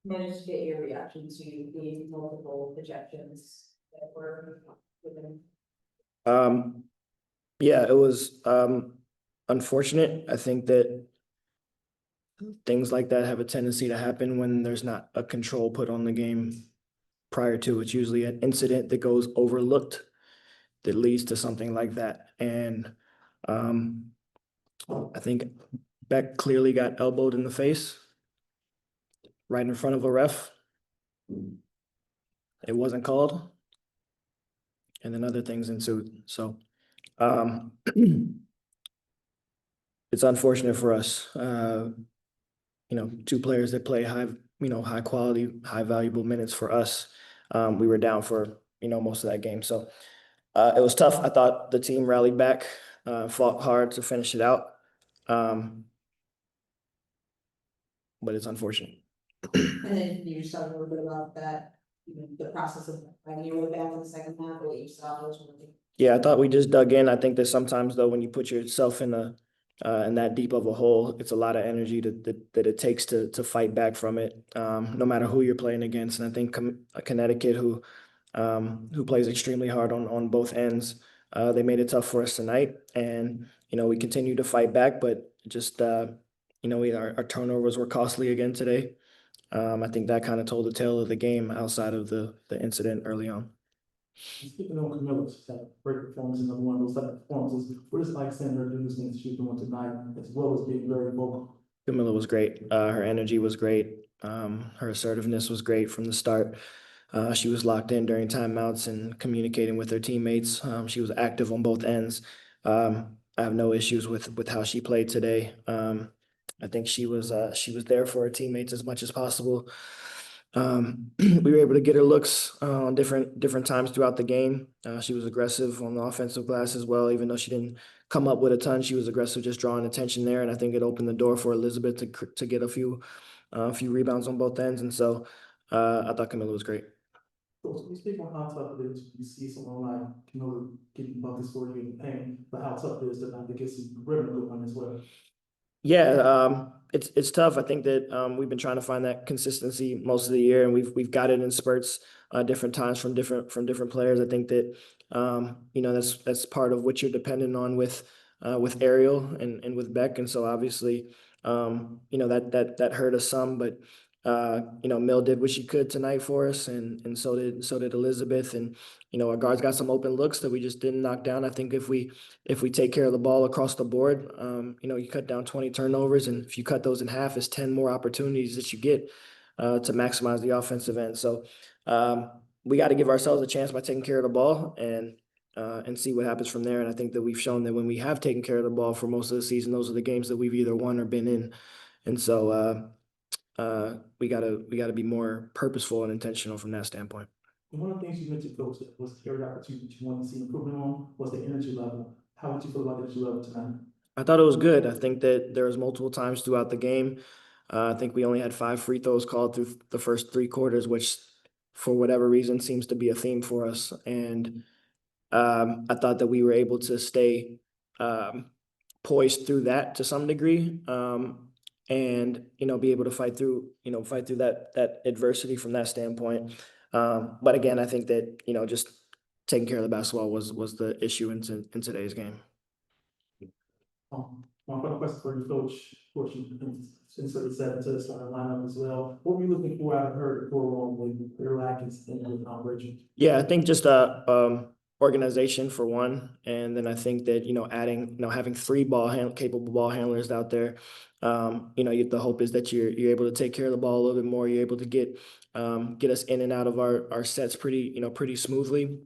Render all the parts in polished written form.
managed to get your reaction to the multiple ejections that were given? Yeah, it was unfortunate. I think that things like that have a tendency to happen when there's not a control put on the game prior to. It's usually an incident that goes overlooked that leads to something like that. And I think Beck clearly got elbowed in the face right in front of a ref. It wasn't called. And then other things ensued. So it's unfortunate for us. Two players that play high quality, high valuable minutes for us. We were down for, most of that game. So it was tough. I thought the team rallied back, fought hard to finish it out. But it's unfortunate. And then you just talked a little bit about that, the process of finding your way back in the second half, what you saw was really. Yeah, I thought we just dug in. I think that sometimes though, when you put yourself in that deep of a hole, it's a lot of energy that it takes to fight back from it. No matter who you're playing against. And I think Connecticut, who plays extremely hard on both ends, they made it tough for us tonight. And we continue to fight back, but just our turnovers were costly again today. I think that kind of told the tale of the game outside of the incident early on. Speaking of Camilla's great performance in number one of those type of performances, what is it like seeing her do this thing she's doing tonight, as well as being very vocal? Camilla was great. Her energy was great. Her assertiveness was great from the start. She was locked in during timeouts and communicating with her teammates. She was active on both ends. I have no issues with how she played today. I think she was there for her teammates as much as possible. We were able to get her looks on different times throughout the game. She was aggressive on the offensive glass as well, even though she didn't come up with a ton. She was aggressive, just drawing attention there, and I think it opened the door for Elizabeth to get a few rebounds on both ends. And so I thought Camilla was great. So we speak on how tough it is when you see someone like Camilla getting buckets for you in the paint, but how tough it is to not to get some rhythm going as well. Yeah, it's tough. I think that we've been trying to find that consistency most of the year, and we've got it in spurts, different times from different players. I think that that's part of what you're dependent on with Ariel and with Beck, and so obviously that hurt us some, but Mill did what she could tonight for us, and so did Elizabeth, and our guards got some open looks that we just didn't knock down. I think if we take care of the ball across the board, you cut down 20 turnovers, and if you cut those in half, it's 10 more opportunities that you get to maximize the offensive end. So we got to give ourselves a chance by taking care of the ball and see what happens from there. And I think that we've shown that when we have taken care of the ball for most of the season, those are the games that we've either won or been in. And so we gotta be more purposeful and intentional from that standpoint. And one of the things you mentioned, Coach, that was the area opportunity that you wanted to see improvement on was the energy level. How would you feel about the energy level tonight? I thought it was good. I think that there was multiple times throughout the game. I think we only had 5 free throws called through the first 3 quarters, which for whatever reason seems to be a theme for us. And I thought that we were able to stay poised through that to some degree. And be able to fight through that adversity from that standpoint. But again, I think that just taking care of the basketball was the issue in today's game. My final question for you, Coach. Of course, you inserted 7 to the starting lineup as well. What were you looking for out of her to go along with your lackings and with Rachel? Yeah, I think just organization for one, and then I think that adding having 3 capable ball handlers out there. The hope is that you're able to take care of the ball a little bit more. You're able to get us in and out of our sets pretty smoothly.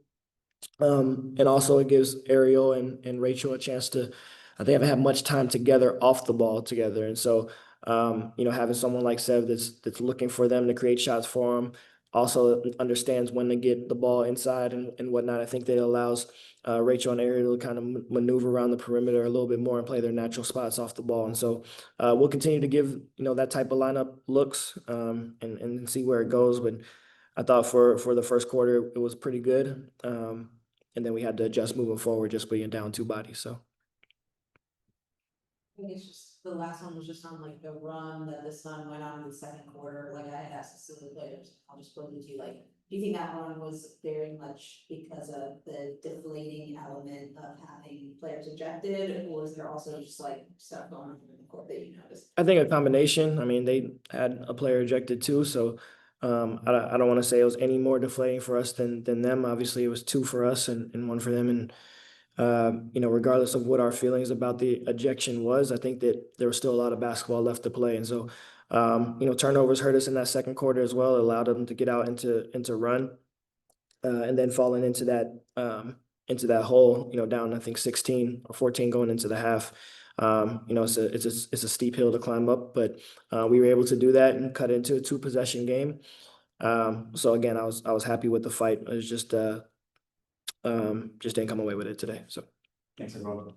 And also it gives Ariel and Rachel a chance to. They haven't had much time together off the ball together, and so having someone like Sev that's looking for them to create shots for them, also understands when to get the ball inside and whatnot. I think that allows Rachel and Ariel to kind of maneuver around the perimeter a little bit more and play their natural spots off the ball. And so we'll continue to give that type of lineup looks and see where it goes. But I thought for the first quarter it was pretty good, and then we had to adjust moving forward, just being down 2 bodies. So I think it's just the last one was just on like the run that the Sun went on in the second quarter, like I had asked the civil players, I'll just put it to you, like, do you think that run was very much because of the deflating element of having players ejected, or was there also just like stuff going on in the court that you noticed? I think a combination. I mean, they had a player ejected too, so I don't want to say it was any more deflating for us than them. Obviously, it was two for us and one for them. And you know, regardless of what our feelings about the ejection was, I think that there was still a lot of basketball left to play. And so, you know, turnovers hurt us in that second quarter as well. It allowed them to get out into run, and then falling into that hole, you know, down I think 16 or 14 going into the half. You know, it's a steep hill to climb up, but we were able to do that and cut into a 2-possession game. So again, I was happy with the fight. It was just didn't come away with it today. So Thanks, everyone.